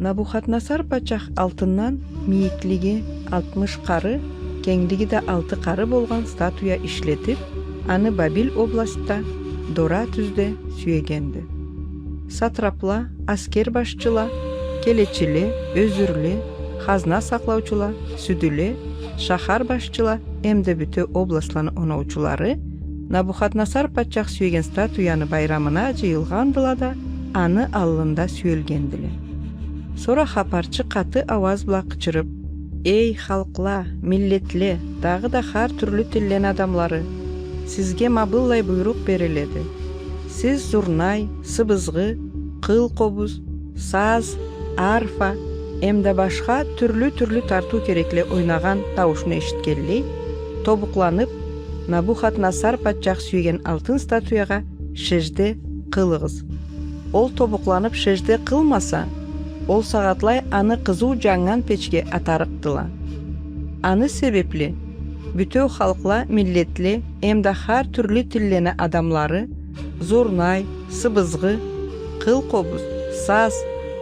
Набухаднасар патшах алтыннан мийиклиги 60 кары, кеңдиги да 6 кары болгон статуя иштетип, аны Бабил областта Дора түздө сүйегенди. Сатрапла, аскер башчыла, келечиле, өзүрле, хазна саклаучула, сүдүле, шахар башчыла, эмде бүтө областлан оноучулары Набухаднасар патшах сүйеген статуяны байрамына жыйылгандыла да, аны аллында сүйөлгендиле. Сора хапарчы каты аваз бла кычырып: «Эй халкла, миллетле, дагы да хар түрлүү тилден адамлары, сизге мабыллай буйрук бериледи. Сиз зурнай, сыбызгы, кыл кобуз, саз, арфа, эмде башка түрлүү тартуу керекле ойнаган табушуну эшиткенли, тобукланып, Набухаднасар патшах сүйген алтын статуяга шежде кылыгыз. Ол тобукланып шежде кылмаса, ол сагатлай аны кызуу жаңган печке атарыктыла. Аны себепли бүтөө халкла миллетле, эмде хар түрлүү тилден адамлары зурнай, сыбызгы, кыл кобуз, саз,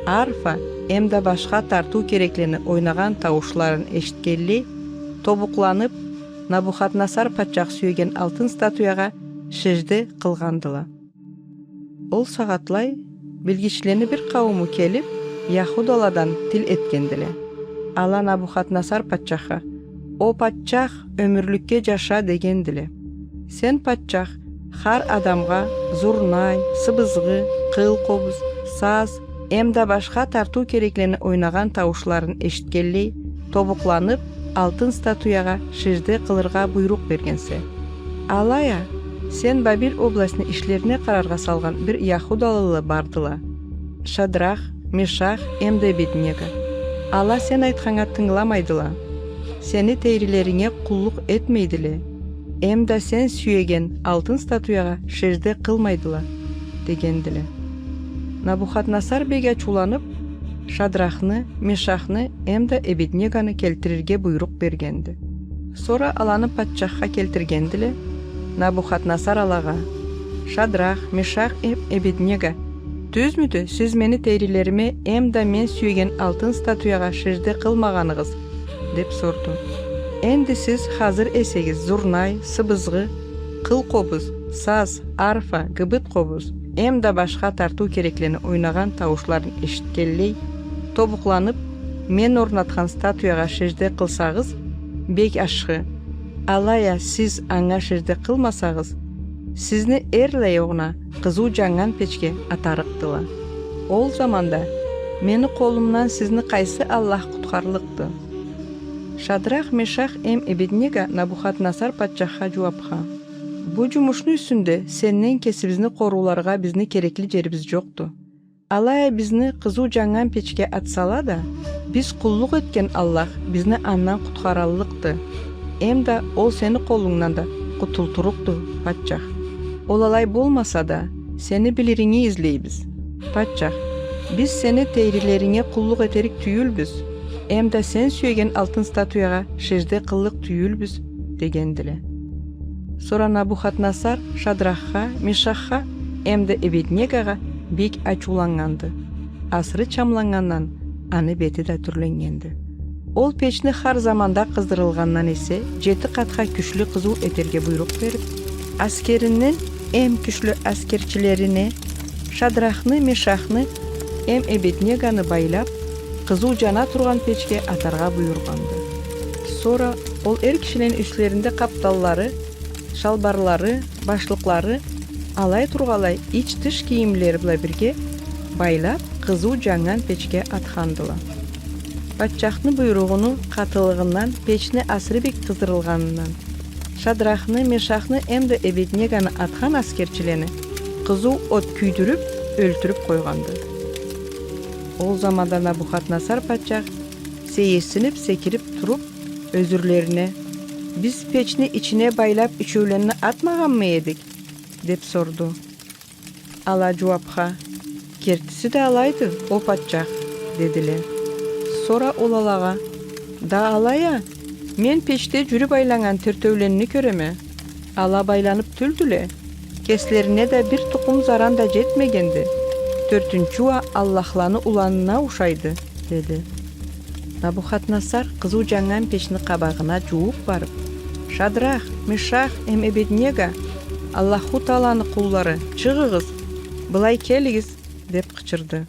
арфа, эмде башка тартуу кереклени ойнаган табушларын эшиткенли, тобукланып, Набухаднасар патшах сүйген алтын статуяга шежде кылгандыла. Ол сагатлай билгичилени бир кавымы келип, Яхудаладан тил эткендиле. Ала Набухаднасар патшаха: «О патшах, өмүрлүккө жаша» дегендиле. «Сен патшах, хар адамга зурнай, сыбызгы, кыл кобуз, саз, эмде башка тартуу кереклени ойнаган табушларын эшиткенли, тобукланып, алтын статуяга шежде кылырга буйрук бергенсе. Алая, сен Бабил областыны ишлерине карарга салган бир яхудалылы бардыла. Шадрах, Мешах, эмде Абеднего. Ала сен айтканга тыңламайдыла. Сени тейрилериңе куллук этмейдиле. Эмде сен сүйеген алтын статуяга шежде кылмайдыла» дегендиле. Набухаднасар беге чуланып, Шадрахны, Мешахны, эмде Абеднегоны келтирирге буйрук бергенди. Сора аланы патшахка келтиргендиле. Набухаднасар алага: «Шадрах, Мешах, Абеднего, түзмүтү сиз мени тейрилериме эмде мен сүйген алтын статуяга шежде кылмаганыгыз?» деп сорду. «Энди сиз хазыр эсегиз зурнай, сыбызгы, кыл кобуз, саз, арфа, гыбыт кобуз, эмде башка тартуу кереклени ойнаган табушларын эшиткенли, тобукланып, мен орнаткан статуяга шежде кылсагыз, бек ашкы. Алая сиз аңа шежде кылмасагыз, сизни эрлей огуна кызуу жаңган печке атарыктыла. Ол заманда мени колумнан сизни кайсы Аллах куткарлыкты?» Шадрах, Мешах, Абеднего Набухаднасар патшахка жоопка: «Бу жумуштун үстүндө сенден кесибизни корууларга бизни керекли жерибиз жокту. Алая бизни кызуу жаңган печке атсала да, биз куллук эткен Аллах бизни андан куткаралыкты. Эмде ол сени колуңнан да кутултурукту, патшах. Ол алай болмаса да, сени билириңи излейбиз. Патшах, биз сени тейрилериңе куллук этерик түйүлбүз. Эмде сен сүйген алтын статуяга шежде кыллык түйүлбүз» дегендиле. Сора Набухаднасар Шадрахка, Мешахка, эмде Абеднегога бек ачууланганды. Асыры чамлангандан аны бети да түрленгенди. Ол печни хар заманда кыздырылгандан эсе 7 катка күчлүү кызуу этерге буйрук берип, аскеринин эм күчлүү аскерчилерине Шадрахны, Мешахны, Абеднегоны байлап, кызуу жана турган печке атарга буйруганды. Сора ол эр кишинин үстлеринде капталлары, шалбарлары, башлыклары, алай тургалай ич-тыш кийимлери биlan бирге байлап, кызуу жаңган печке аткандыла. Патшахны буйругуну катылыгынан печни асыры бек кыздырылганынан Шадрахны, Мешахны, Абеднегоны аткан аскерчилени кызуу от күйдүрүп, өлтүрүп койгонду. Ол заманда Набухаднасар патшах сейесинип секирип туруп, өзүрлерине: «Биз печни ичине байлап үчөөлөнү атмаганмы эдик? деп сорду. Ала жоапка: «Кертиси да алайды, о патчах», дедиле. Сора ол алага: «Да алая, мен печте жүрүп айланган төртөүленни көрөмө. Ала байланып түлдүле. Кеслерине да бир тукум заран да жетмегенди. Төртүнчү Аллахланы уланына ушайды», деди. Набухаднасар кызуу жаңган печни кабагына жууп барып: «Шадрах, Мешах, Эбеднего, Аллаху Тааланы кулдары, чыгыгыз, былай келигиз», деп кычырды.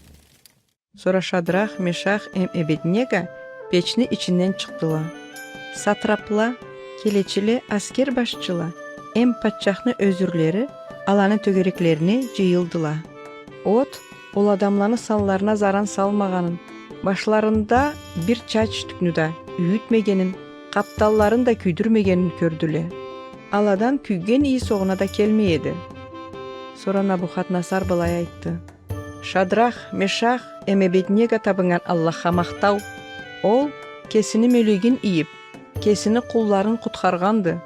Сора Шадрах, Мешах, Эбеднего печни ичинен чыктыла. Сатрапла, келечиле аскер башчыла, патчахны өзүрлери, аланы төгөреклерине жыйылдыла. От ол адамланы салларына заран салмаганын, башларында бир чач түкнү да үйүтмегенин, капталларын да күйдүрмегенин көрдүле. Аладан күйген ии согуна да келмейди. Сора Набухаднасар былай айтты: «Шадрах, Мешах, Эбеднего табынган Аллахка мактау. Ол кесини мөлөгин ийип, кесини кулларын куткарганды.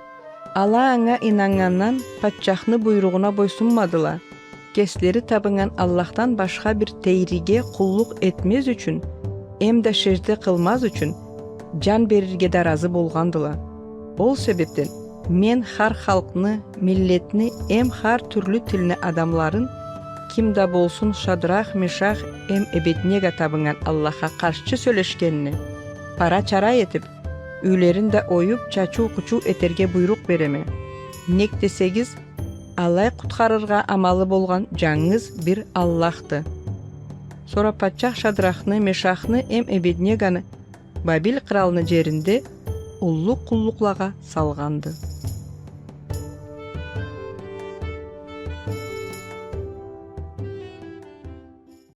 Ала аңа инанганнан патчахны буйругуна бойсунмадыла. Кеслери табынган Аллахтан башка бир тейриге куллук этмез үчүн, да шежде кылмаз үчүн жан берирге да разы болгандыла. Ол себептен мен хар халкны, миллетни, хар түрлүү тилни адамларын, ким да болсун Шадрах, Мешах, Эбеднего табынган Аллахка каршы сүйлөшкенини пара чара этип, үйлерин да оюп, чачуу кучуу этерге буйрук береме. Нек десегиз, алай куткарырга амалы болган жаңыз бир Аллахты». Сора патчах Шадрахны, Мешахны, Эбеднегоны Бабил кралынын жеринде уллук куллуклага салганды.